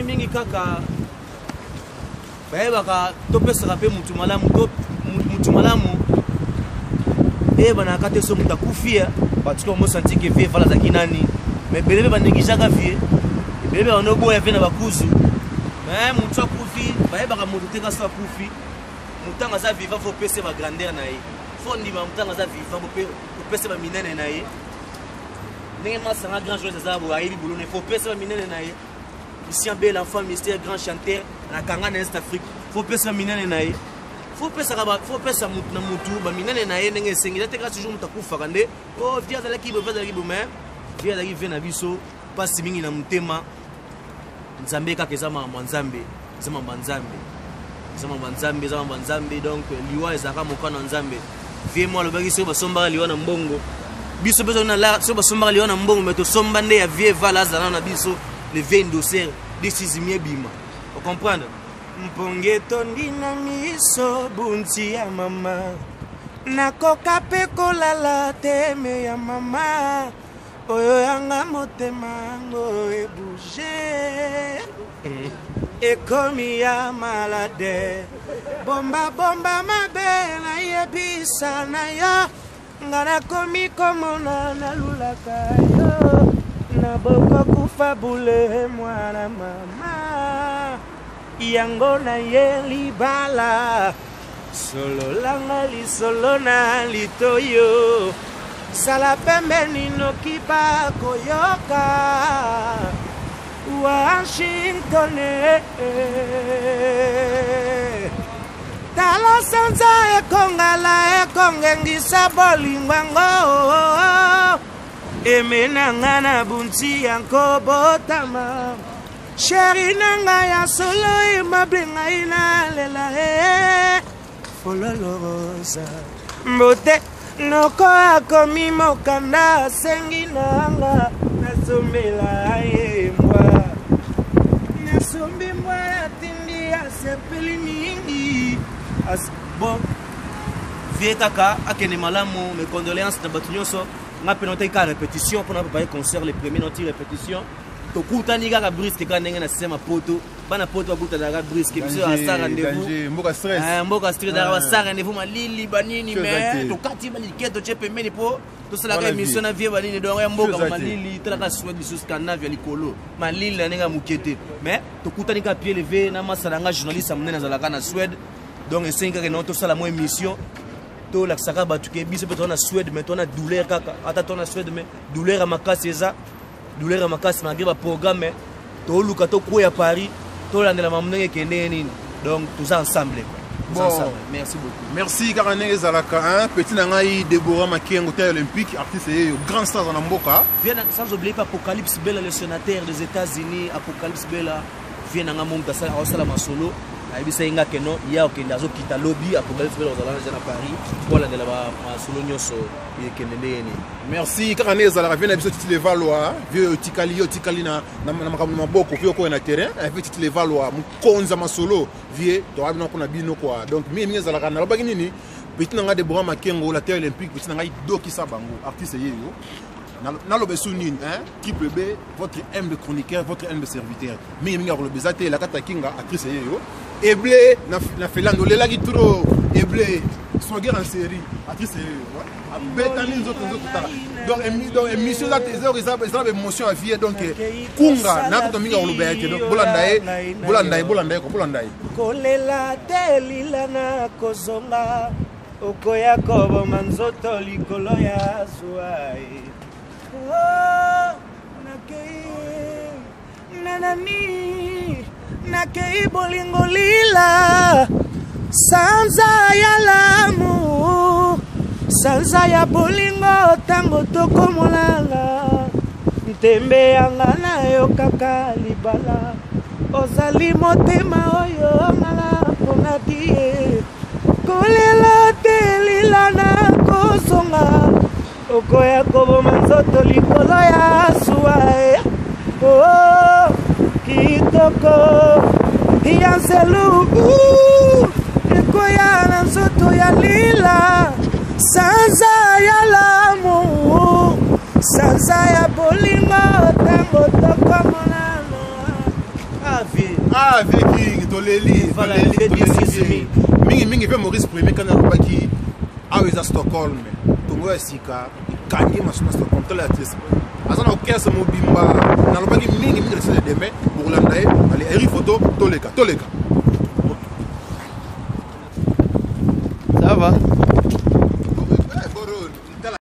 mingi kaka bayebaka topesaka mpe mutu malamu bana kate so mutu akufia batuka mosanti ke vie vala zaki nani mais belebe banegijaka vie belebe banoboya vie na bakuzu mais mutu akufi bayebaka mutu teka so akufi mutanga aza viva fo pese ba grandeur na ye fo ndima mutanga aza viva fo pese ba minene na ye ndenge masanga grand joueur za bo ayibi bulone fo pese ba minene na ye Lucien Bell, enfant mystère, grand chanteur, na kanga na Est Afrique. Faut pesa minene na ye. Faut pesa mutu na mutu, ba minene na ye ndenge sengi. Teka toujours mutakufa kande. Oh, via za laki bo mais via za vient na biso, pasi mingi na mutema. Nzambe ka kezama mwanzambe, zama mwanzambe donc liwa ezaka mokana nzambe. Vie moi le bagi so ba somba liwa na mbongo. Biso bezo na la so ba somba liwa na mbongo mais to somba nde ya vie vala za na biso. Le vin d'osser, décisimier bima. Vous comprenez? Mponge tondi na miso bunti ya mama. Nakoka pe kolala teme ya mama. Oyo yanga motema ngo e bouger. E komi ya malade. Bomba mabe na yebisa na yo. Ngana komi komona na lulaka yo. Naboko kufabule mwana mama yango na ye libala solo langa li solo na litoyo sala pembeni no kipa koyoka Washington tala sanza ekongala ekongengisa bolingwango Emena ngana bunti yanko botama Sheri nanga ya solo imablinga ina lela Fololo rosa Mbote noko akomi mokanda sengi nanga Nasombela yembwa Nasombi mbwa ya tindi ya sepeli mingi Bon Vie kaka akene malamu mes condoléances na batu nyonso nga penonte ka répétition pour na préparer concert les premiers notes répétition to kutani ka brisque ka ndenge na sema poto bana poto buta na brisque biso asa rendez-vous mboka stress da ba sa rendez-vous malili banini mais to kati bali keto che pembeni po to sala ka émission na vie banini do ya mboka malili tala ka Suède biso Scandinavie likolo malili na nga mukete mais to kutani ka pied levé na masala nga journaliste amene na zalaka na Suède donc esenga ke no to sala mo émission to la saka batuke biso pe tona Suède mais tona douleur kaka ata tona Suède mais douleur à makasi eza douleur à makasi malgré ba programme to luka to ko ya Paris to la ndela mamnenge kende nini donc tous ensemble bon ensemble. Merci beaucoup merci Karanenge Zalaka hein petit nangai Deborah Makengo terre olympique artiste et grand star dans Mboka vient sans oublier pas Apocalypse Bella le sénateur des États-Unis Apocalypse Bella vient nanga monta ça osala masolo Aibisa inga keno ya okenda zo kita lobby Apocalypse Bella dans Paris voilà de la masolo nyoso yekendeni merci Karanenge Zalaka vient biso titile Valois vieux tikali na maboko vieux ko na terrain avec titile Valois mukonza masolo vieux to abina ko na bino quoi donc mi Zalaka na lobaki nini petit nanga Deborah Makengo la terre olympique petit nanga Doki Sabango artiste yeyo nalobe sunini hein Triple B votre humble chroniqueur votre humble serviteur mi minga ko lobezate la kata kinga actrice yeyo eblé na felando lela ki trop eblé son guerre en série actrice yeyo betani nzoto donc émission là tes heures ça émotion à vie donc kunga na to minga ko lobezate donc bolandaye kolela telila na kozonga okoya kobo manzoto likolo ya zuai nakei bolingo lila sanza ya lamu sanza ya bolingo tango tokomolanga ntembe yanga na yo kaka libala ozali motema oyo ngala mpona die kolela telila na kozonga okoya koboma nzoto likolo ya suwa oh kitoko ya nzelu ekoya na nzoto ya lila sanza ya lamu sanza ya bolingo tango tokomonana Ah, Viking, Toleli. Voilà, Mingi fait Maurice Premier quand on a qui a eu à Stockholm. Congo Sika, Kanye Masuna Stockholm, tout l'artiste. Azana okesa mobimba, na lobaki mingi de demain pour l'andaye, allez, eri photo, toleka.